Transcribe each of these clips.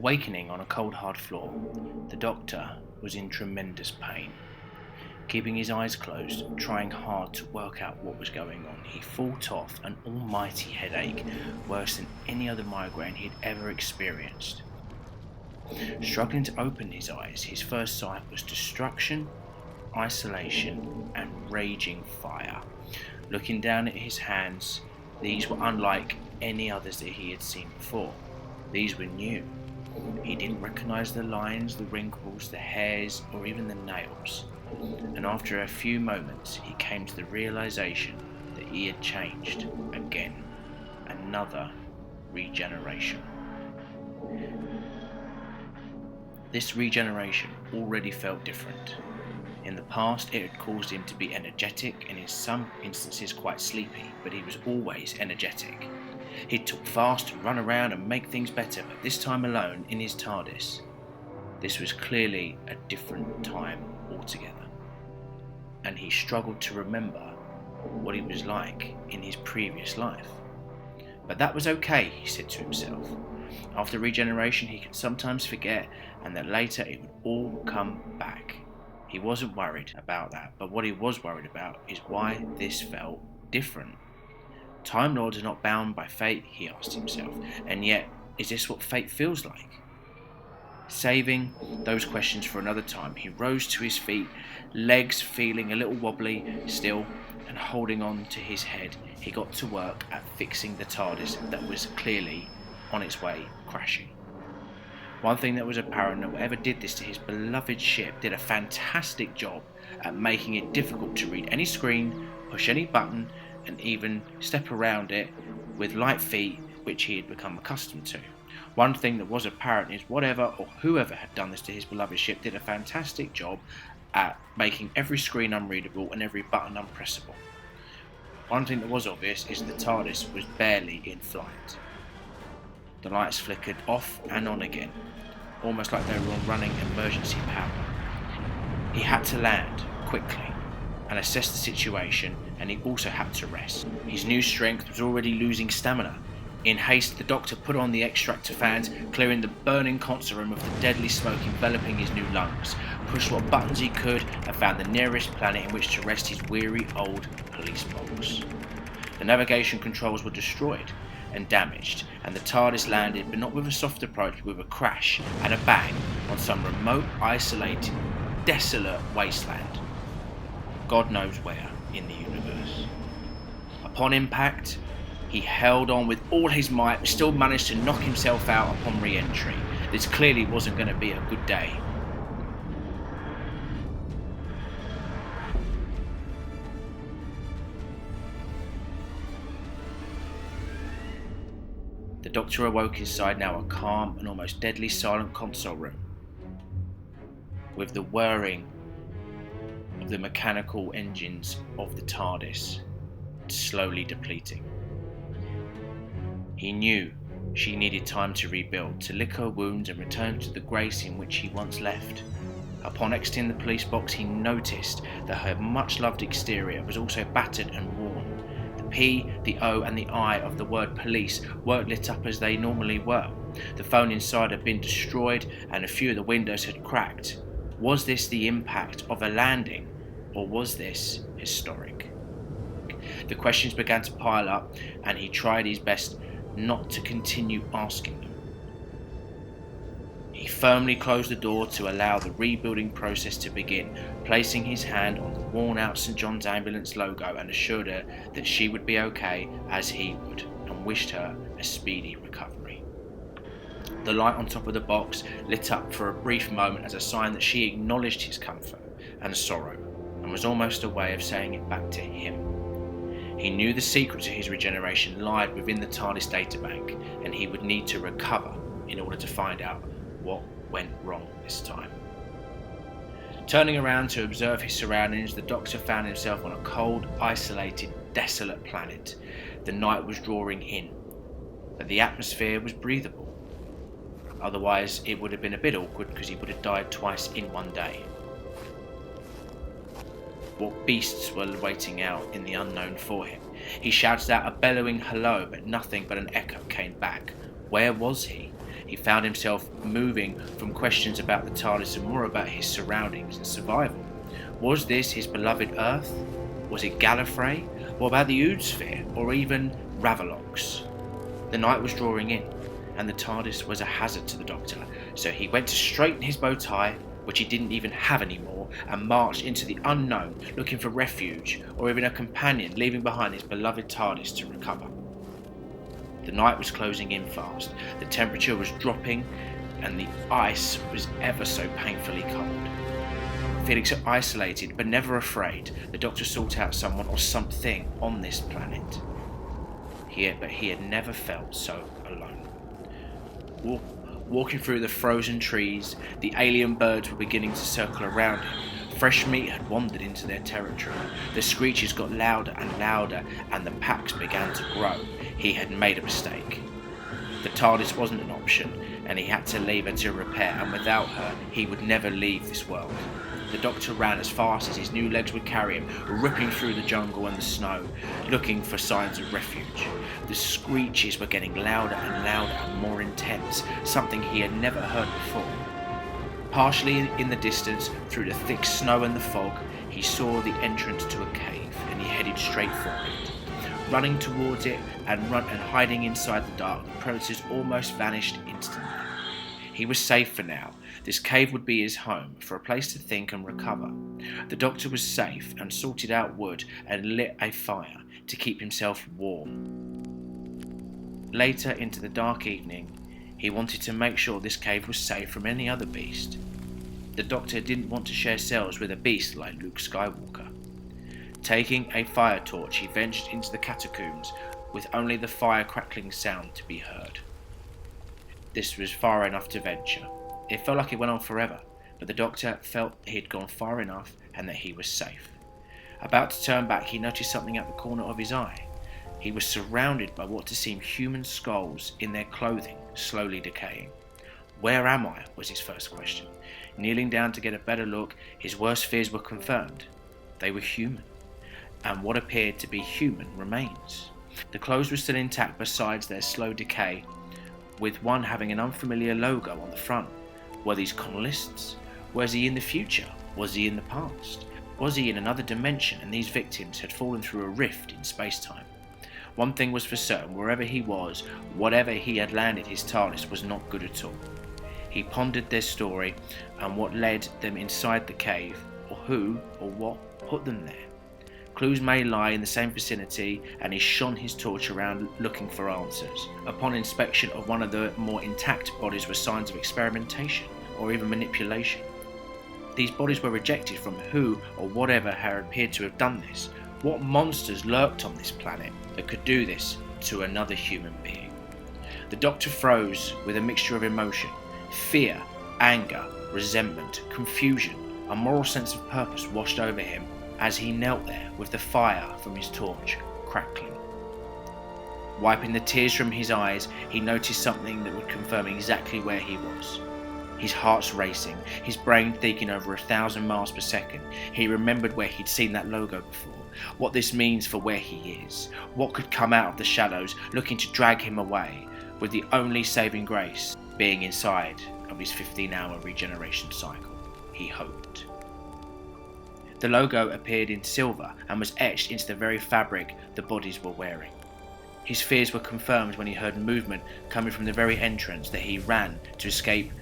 Awakening on a cold hard floor, the Doctor was in tremendous pain. Keeping his eyes closed, trying hard to work out what was going on, he fought off an almighty headache worse than any other migraine he'd ever experienced. Struggling to open his eyes, his first sight was destruction, isolation, and raging fire. Looking down at his hands, these were unlike any others that he had seen before. These were new. He didn't recognize the lines, the wrinkles, the hairs, or even the nails. And after a few moments, he came to the realization that he had changed again. Another regeneration. This regeneration already felt different. In the past, it had caused him to be energetic and in some instances quite sleepy, but he was always energetic. He'd talk fast and run around and make things better, but this time alone in his TARDIS. This was clearly a different time altogether. And he struggled to remember what he was like in his previous life. But that was okay, he said to himself. After regeneration, he could sometimes forget, and that later it would all come back. He wasn't worried about that, but what he was worried about is why this felt different. Time Lords are not bound by fate, he asked himself, and yet, is this what fate feels like? Saving those questions for another time, he rose to his feet, legs feeling a little wobbly still, and holding on to his head, he got to work at fixing the TARDIS that was clearly on its way crashing. One thing that was apparent, that whoever did this to his beloved ship did a fantastic job at making it difficult to read any screen, push any button, and even step around it with light feet, which he had become accustomed to. One thing that was apparent is whatever or whoever had done this to his beloved ship did a fantastic job at making every screen unreadable and every button unpressable. One thing that was obvious is the TARDIS was barely in flight. The lights flickered off and on again, almost like they were on running emergency power. He had to land quickly and assess the situation, and he also had to rest. His new strength was already losing stamina. In haste, the Doctor put on the extractor fans, clearing the burning console room of the deadly smoke enveloping his new lungs, pushed what buttons he could, and found the nearest planet in which to rest his weary old police box. The navigation controls were destroyed and damaged, and the TARDIS landed, but not with a soft approach, but with a crash and a bang on some remote, isolated, desolate wasteland. God knows where in the universe. Upon impact, he held on with all his might, but still managed to knock himself out upon re-entry. This clearly wasn't going to be a good day. The Doctor awoke inside now a calm and almost deadly silent console room, with the whirring of the mechanical engines of the TARDIS slowly depleting. He knew she needed time to rebuild, to lick her wounds and return to the grace in which he once left. Upon exiting the police box, he noticed that her much-loved exterior was also battered and worn. The P, the O and the I of the word police weren't lit up as they normally were. The phone inside had been destroyed and a few of the windows had cracked. Was this the impact of a landing, or was this historic? The questions began to pile up, and he tried his best not to continue asking them. He firmly closed the door to allow the rebuilding process to begin, placing his hand on the worn-out St. John's Ambulance logo, and assured her that she would be okay as he would, and wished her a speedy recovery. The light on top of the box lit up for a brief moment as a sign that she acknowledged his comfort and sorrow, and was almost a way of saying it back to him. He knew the secret to his regeneration lied within the TARDIS databank, and he would need to recover in order to find out what went wrong this time. Turning around to observe his surroundings, the Doctor found himself on a cold, isolated, desolate planet. The night was drawing in, but the atmosphere was breathable. Otherwise, it would have been a bit awkward because he would have died twice in one day. What beasts were waiting out in the unknown for him? He shouted out a bellowing hello, but nothing but an echo came back. Where was he? he found himself moving from questions about the TARDIS and more about his surroundings and survival. Was this his beloved Earth? Was it Gallifrey? What about the Oodsphere? Or even Ravalox? The night was drawing in, and the TARDIS was a hazard to the Doctor, so he went to straighten his bow tie, which he didn't even have anymore, and marched into the unknown, looking for refuge, or even a companion, leaving behind his beloved TARDIS to recover. The night was closing in fast, the temperature was dropping, and the ice was ever so painfully cold. Feeling so isolated, but never afraid, the Doctor sought out someone or something on this planet. But he had never felt so alone. Walking through the frozen trees, the alien birds were beginning to circle around him. Fresh meat had wandered into their territory. The screeches got louder and louder, and the packs began to grow. He had made a mistake. The TARDIS wasn't an option, and he had to leave her to repair, and without her, he would never leave this world. The Doctor ran as fast as his new legs would carry him, ripping through the jungle and the snow, looking for signs of refuge. The screeches were getting louder and louder and more intense, something he had never heard before. Partially in the distance, through the thick snow and the fog, he saw the entrance to a cave, and he headed straight for it. Running towards it and hiding inside the dark, the predators almost vanished instantly. He was safe for now. This cave would be his home, for a place to think and recover. The Doctor was safe and sorted out wood and lit a fire to keep himself warm. Later into the dark evening, he wanted to make sure this cave was safe from any other beast. The Doctor didn't want to share cells with a beast like Luke Skywalker. Taking a fire torch, he ventured into the catacombs with only the fire crackling sound to be heard. This was far enough to venture. It felt like it went on forever, but the Doctor felt he had gone far enough and that he was safe. About to turn back, he noticed something at the corner of his eye. He was surrounded by what seemed human skulls in their clothing, slowly decaying. "Where am I?" was his first question. Kneeling down to get a better look, his worst fears were confirmed. They were human, and what appeared to be human remains. The clothes were still intact besides their slow decay, with one having an unfamiliar logo on the front. Were these colonists? Was he in the future? Was he in the past? Was he in another dimension and these victims had fallen through a rift in space-time? One thing was for certain, wherever he was, whatever he had landed his TARDIS was not good at all. He pondered their story and what led them inside the cave, or who or what put them there. Clues may lie in the same vicinity, and he shone his torch around looking for answers. Upon inspection of one of the more intact bodies were signs of experimentation or even manipulation. These bodies were rejected from who or whatever had appeared to have done this. What monsters lurked on this planet that could do this to another human being? The Doctor froze with a mixture of emotion: fear, anger, resentment, confusion. A moral sense of purpose washed over him as he knelt there with the fire from his torch crackling. Wiping the tears from his eyes, he noticed something that would confirm exactly where he was. His heart's racing, his brain thinking over 1,000 miles per second. He remembered where he'd seen that logo before, what this means for where he is, what could come out of the shadows looking to drag him away, with the only saving grace being inside of his 15-hour regeneration cycle, he hoped. The logo appeared in silver and was etched into the very fabric the bodies were wearing. His fears were confirmed when he heard movement coming from the very entrance that he ran to escape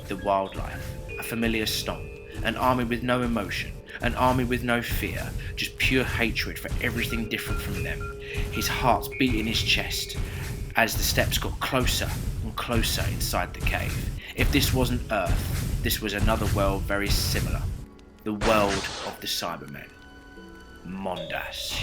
the wildlife. A familiar stomp, an army with no emotion, an army with no fear, just pure hatred for everything different from them. His heart beat in his chest as the steps got closer and closer inside the cave. If this wasn't Earth, this was another world very similar. The world of the Cybermen. Mondas.